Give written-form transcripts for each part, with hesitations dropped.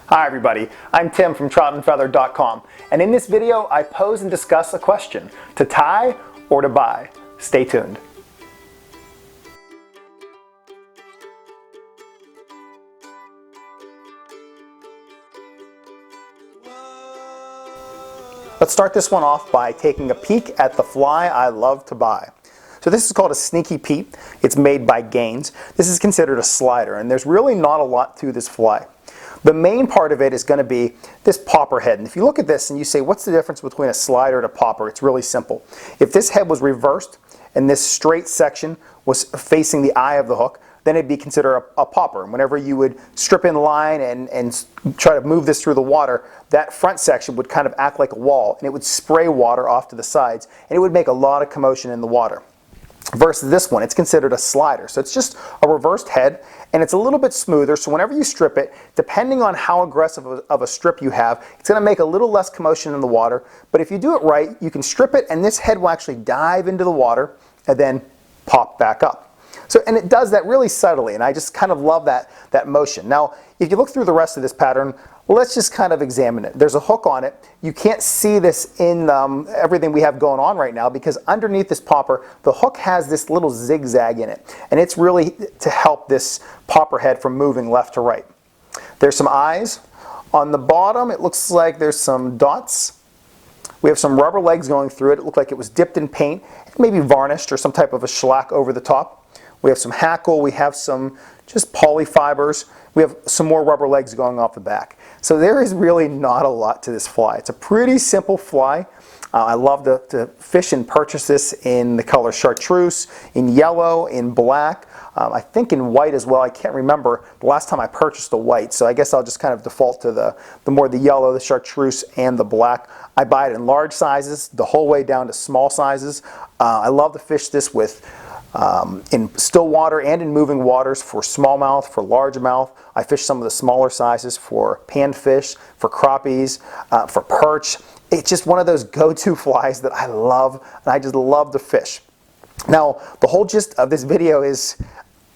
Hi everybody, I'm Tim from troutandfeather.com, and in this video I pose and discuss a question: to tie or to buy? Stay tuned. Let's start this one off by taking a peek at the fly I love to buy. So this is called a Sneaky Pete. It's made by Gaines. This is considered a slider, and there's really not a lot to this fly. The main part of it is going to be this popper head. And if you look at this and you say, what's the difference between a slider and a popper? It's really simple. If this head was reversed and this straight section was facing the eye of the hook, then it'd be considered a popper. And whenever you would strip in line and try to move this through the water, that front section would kind of act like a wall, and it would spray water off to the sides, and it would make a lot of commotion in the water. Versus this one, it's considered a slider. So it's just a reversed head, and it's a little bit smoother, so whenever you strip it, depending on how aggressive of a strip you have, it's going to make a little less commotion in the water. But if you do it right, you can strip it, and this head will actually dive into the water and then pop back up. So, and it does that really subtly, and I just kind of love that motion. Now, if you look through the rest of this pattern, let's just kind of examine it. There's a hook on it. You can't see this in everything we have going on right now, because underneath this popper, the hook has this little zigzag in it, and it's really to help this popper head from moving left to right. There's some eyes. On the bottom, it looks like there's some dots. We have some rubber legs going through it. It looked like it was dipped in paint, maybe varnished or some type of a shellac over the top. We have some hackle, we have some just polyfibers, we have some more rubber legs going off the back. So there is really not a lot to this fly. It's a pretty simple fly. I love to fish and purchase this in the color chartreuse, in yellow, in black, I think in white as well. I can't remember the last time I purchased the white, so I guess I'll just kind of default to the yellow, the chartreuse, and the black. I buy it in large sizes, the whole way down to small sizes. I love to fish this with in still water and in moving waters for smallmouth, for largemouth. I fish some of the smaller sizes for panfish, for crappies, for perch. It's just one of those go-to flies that I love, and I just love to fish. Now, the whole gist of this video is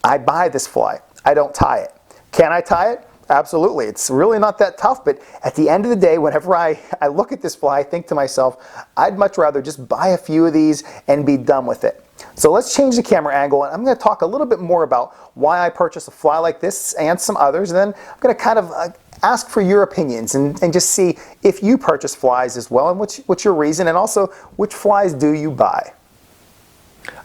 I buy this fly. I don't tie it. Can I tie it? Absolutely. It's really not that tough, but at the end of the day, whenever I look at this fly, I think to myself, I'd much rather just buy a few of these and be done with it. So let's change the camera angle, and I'm going to talk a little bit more about why I purchase a fly like this and some others, and then I'm going to kind of ask for your opinions and just see if you purchase flies as well, and what's your reason, and also which flies do you buy.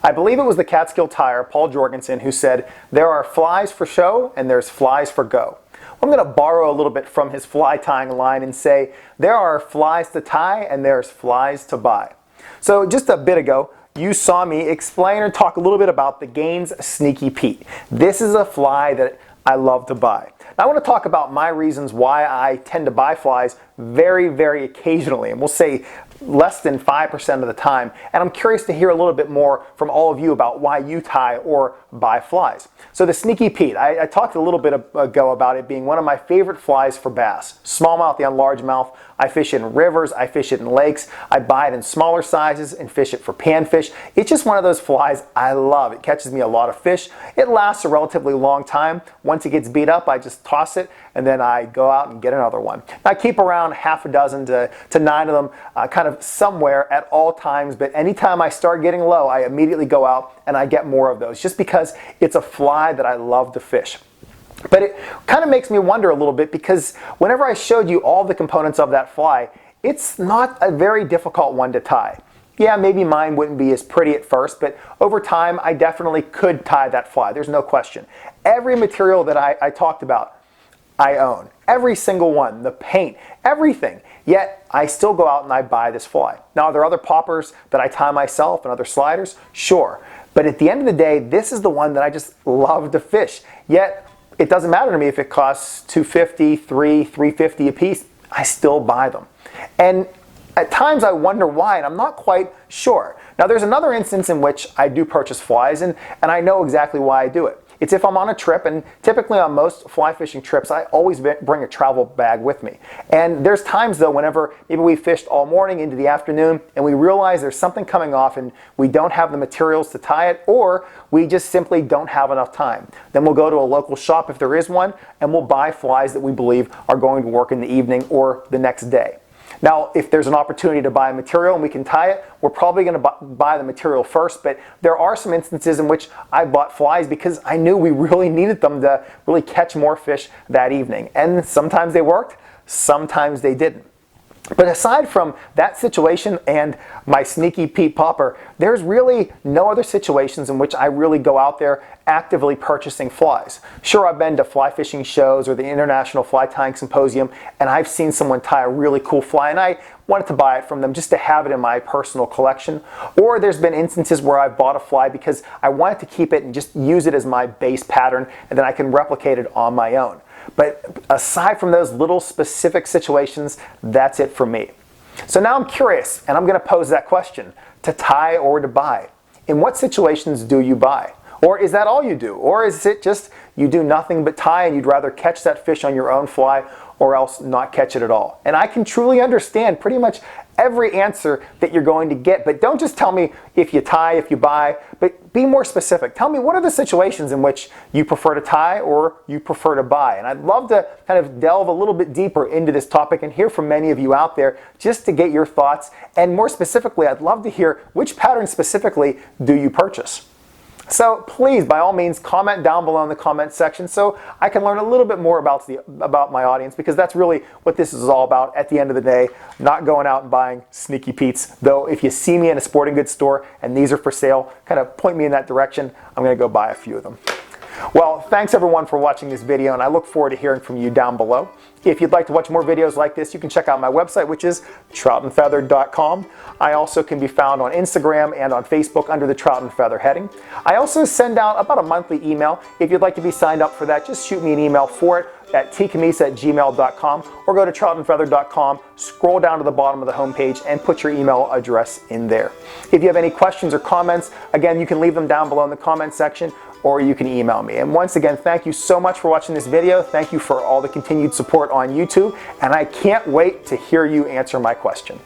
I believe it was the Catskill tyer, Paul Jorgensen, who said, there are flies for show and there's flies for go. I'm going to borrow a little bit from his fly tying line and say, there are flies to tie and there's flies to buy. So just a bit ago, you saw me explain or talk a little bit about the Gaines Sneaky Pete. This is a fly that I love to buy. Now I want to talk about my reasons why I tend to buy flies very, very occasionally, and we'll say less than 5% of the time. And I'm curious to hear a little bit more from all of you about why you tie or buy flies. So the Sneaky Pete, I talked a little bit ago about it being one of my favorite flies for bass. Smallmouth and largemouth. I fish in rivers, I fish it in lakes, I buy it in smaller sizes and fish it for panfish. It's just one of those flies I love. It catches me a lot of fish. It lasts a relatively long time. Once it gets beat up, I just toss it and then I go out and get another one. I keep around half a dozen to 9 of them kind of somewhere at all times, but anytime I start getting low, I immediately go out and I get more of those, just because it's a fly that I love to fish. But it kind of makes me wonder a little bit, because whenever I showed you all the components of that fly, it's not a very difficult one to tie. Yeah, maybe mine wouldn't be as pretty at first, but over time I definitely could tie that fly. There's no question. Every material that I talked about, I own. Every single one, the paint, everything. Yet I still go out and I buy this fly. Now, are there other poppers that I tie myself and other sliders? Sure. But at the end of the day, this is the one that I just love to fish. Yet it doesn't matter to me if it costs $250, $350 a piece. I still buy them. And at times I wonder why, and I'm not quite sure. Now, there's another instance in which I do purchase flies, and I know exactly why I do it. It's if I'm on a trip, and typically on most fly fishing trips, I always bring a travel bag with me. And there's times though, whenever maybe we fished all morning into the afternoon and we realize there's something coming off and we don't have the materials to tie it, or we just simply don't have enough time. Then we'll go to a local shop if there is one, and we'll buy flies that we believe are going to work in the evening or the next day. Now, if there's an opportunity to buy material and we can tie it, we're probably going to buy the material first, but there are some instances in which I bought flies because I knew we really needed them to really catch more fish that evening. And sometimes they worked, sometimes they didn't. But aside from that situation and my sneaky Pete popper, there's really no other situations in which I really go out there actively purchasing flies. Sure, I've been to fly fishing shows or the International Fly Tying Symposium, and I've seen someone tie a really cool fly, and I wanted to buy it from them just to have it in my personal collection. Or there's been instances where I've bought a fly because I wanted to keep it and just use it as my base pattern, and then I can replicate it on my own. But aside from those little specific situations, that's it for me. So now I'm curious, and I'm going to pose that question: to tie or to buy? In what situations do you buy? Or is that all you do? Or is it just you do nothing but tie and you'd rather catch that fish on your own fly or else not catch it at all? And I can truly understand pretty much every answer that you're going to get, but don't just tell me if you tie, if you buy, but be more specific. Tell me, what are the situations in which you prefer to tie or you prefer to buy? And I'd love to kind of delve a little bit deeper into this topic and hear from many of you out there just to get your thoughts. And more specifically, I'd love to hear which pattern specifically do you purchase. So please, by all means, comment down below in the comment section so I can learn a little bit more about my audience, because that's really what this is all about at the end of the day. Not going out and buying sneaky Pete's, though if you see me in a sporting goods store and these are for sale, kind of point me in that direction. I'm going to go buy a few of them. Well, thanks everyone for watching this video, and I look forward to hearing from you down below. If you'd like to watch more videos like this, you can check out my website, which is troutandfeather.com. I also can be found on Instagram and on Facebook under the Trout and Feather heading. I also send out about a monthly email. If you'd like to be signed up for that, just shoot me an email for it at tcammisa@gmail.com, or go to troutandfeather.com, scroll down to the bottom of the homepage, and put your email address in there. If you have any questions or comments, again, you can leave them down below in the comment section, or you can email me. And once again, thank you so much for watching this video. Thank you for all the continued support on YouTube, and I can't wait to hear you answer my question.